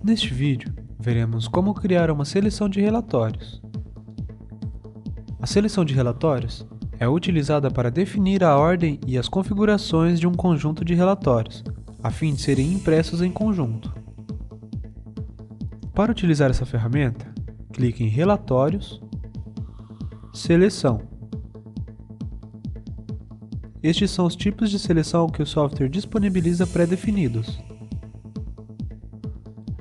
Neste vídeo, veremos como criar uma seleção de relatórios. A seleção de relatórios é utilizada para definir a ordem e as configurações de um conjunto de relatórios, a fim de serem impressos em conjunto. Para utilizar essa ferramenta, clique em Relatórios, Seleção. Estes são os tipos de seleção que o software disponibiliza pré-definidos.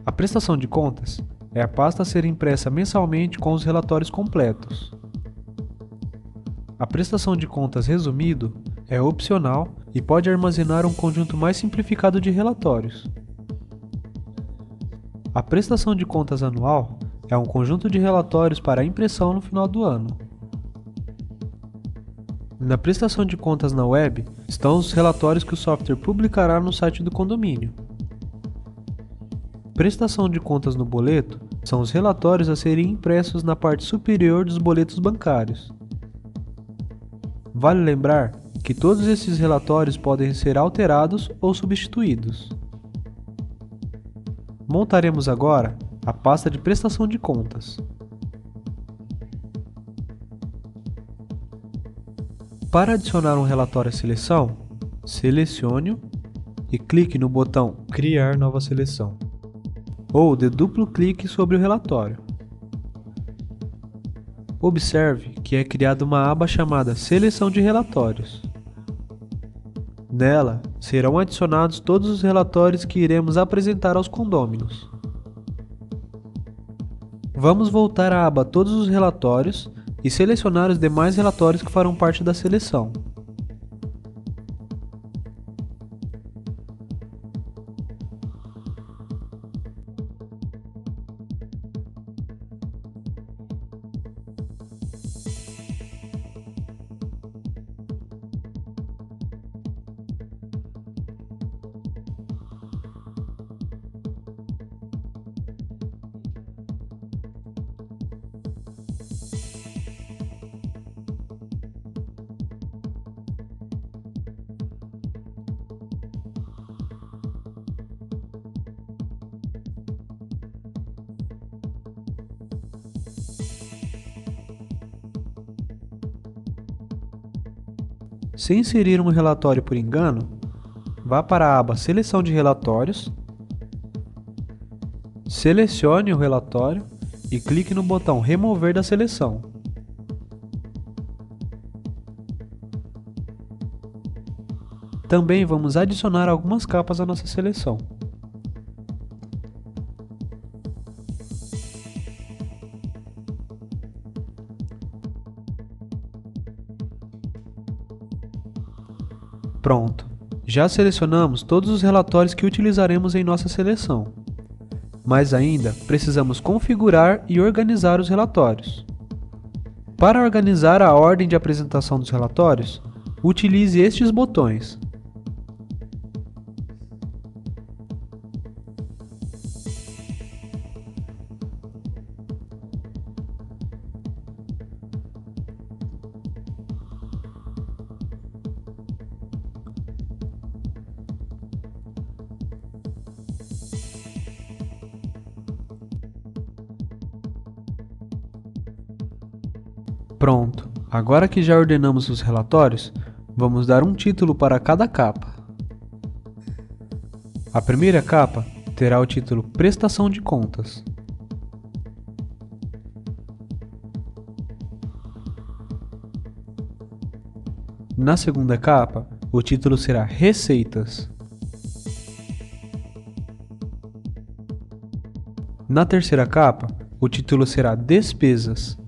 A prestação de contas é a pasta a ser impressa mensalmente com os relatórios completos. A prestação de contas resumido é opcional e pode armazenar um conjunto mais simplificado de relatórios. A prestação de contas anual é um conjunto de relatórios para impressão no final do ano. Na prestação de contas na web estão os relatórios que o software publicará no site do condomínio. Prestação de contas no boleto são os relatórios a serem impressos na parte superior dos boletos bancários. Vale lembrar que todos esses relatórios podem ser alterados ou substituídos. Montaremos agora a pasta de prestação de contas. Para adicionar um relatório à seleção, selecione-o e clique no botão Criar nova seleção, ou dê duplo clique sobre o relatório. Observe que é criada uma aba chamada Seleção de Relatórios. Nela, serão adicionados todos os relatórios que iremos apresentar aos condôminos. Vamos voltar à aba Todos os relatórios e selecionar os demais relatórios que farão parte da seleção. Se inserir um relatório por engano, vá para a aba Seleção de Relatórios, selecione o relatório e clique no botão Remover da seleção. Também vamos adicionar algumas capas à nossa seleção. Pronto! Já selecionamos todos os relatórios que utilizaremos em nossa seleção. Mas ainda precisamos configurar e organizar os relatórios. Para organizar a ordem de apresentação dos relatórios, utilize estes botões. Pronto! Agora que já ordenamos os relatórios, vamos dar um título para cada capa. A primeira capa terá o título Prestação de Contas. Na segunda capa, o título será Receitas. Na terceira capa, o título será Despesas.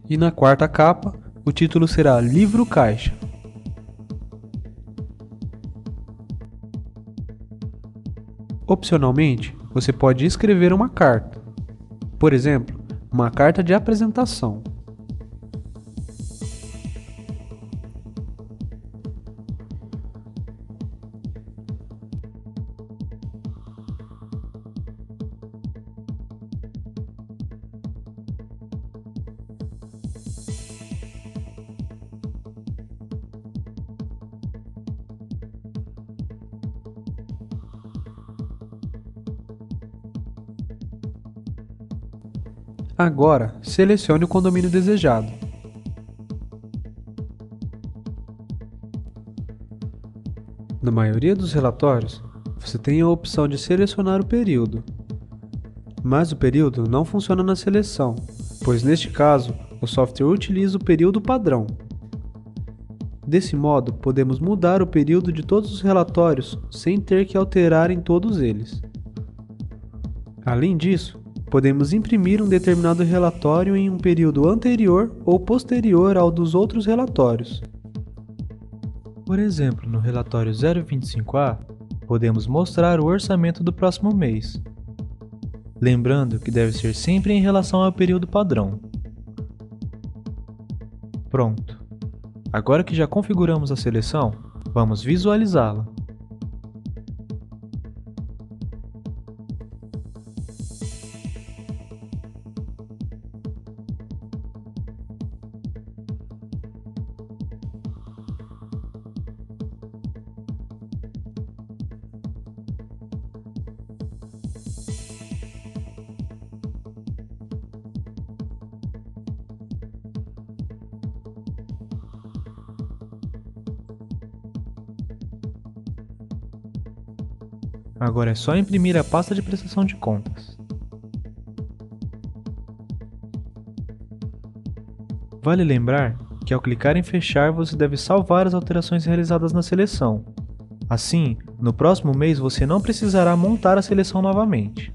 E na quarta capa, o título será Livro Caixa. Opcionalmente, você pode escrever uma carta. Por exemplo, uma carta de apresentação. Agora, selecione o condomínio desejado. Na maioria dos relatórios, você tem a opção de selecionar o período. Mas o período não funciona na seleção, pois neste caso, o software utiliza o período padrão. Desse modo, podemos mudar o período de todos os relatórios sem ter que alterar em todos eles. Além disso, podemos imprimir um determinado relatório em um período anterior ou posterior ao dos outros relatórios. Por exemplo, no relatório 025A, podemos mostrar o orçamento do próximo mês. Lembrando que deve ser sempre em relação ao período padrão. Pronto! Agora que já configuramos a seleção, vamos visualizá-la. Agora é só imprimir a pasta de prestação de contas. Vale lembrar que ao clicar em fechar você deve salvar as alterações realizadas na seleção. Assim, no próximo mês você não precisará montar a seleção novamente.